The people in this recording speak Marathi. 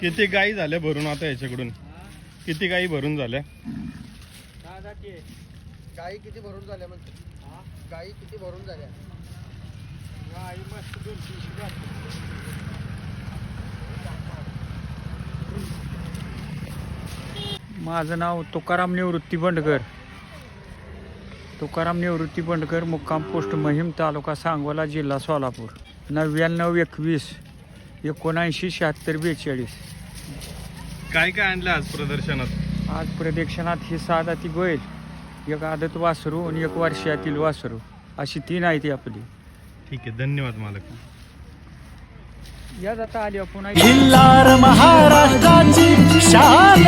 किती गाई झाल्या भरून आता याच्याकडून? किती गाई भरून झाल्या? गाई किती भरून झाल्या म्हणते? गाई किती भरून झाल्या? गाई मस्त 200 माझं नाव तुकाराम निवृत्ती बंडकर. तुकाराम निवृत्ती बंडकर, मुक्काम पोस्ट महिम, तालुका सांगोला, जिल्हा सोलापूर. 9921 79 76 42. काय काय आणलं आज प्रदर्शनात? आज प्रदक्षिणात ही 7 जाती बैल, एक आदत वासरू आणि 1 वर्षातील वासरू, अशी 3 आहे ती आपली. ठीक आहे, धन्यवाद मालक. या जाता आली आपण महाराष्ट्राची शान.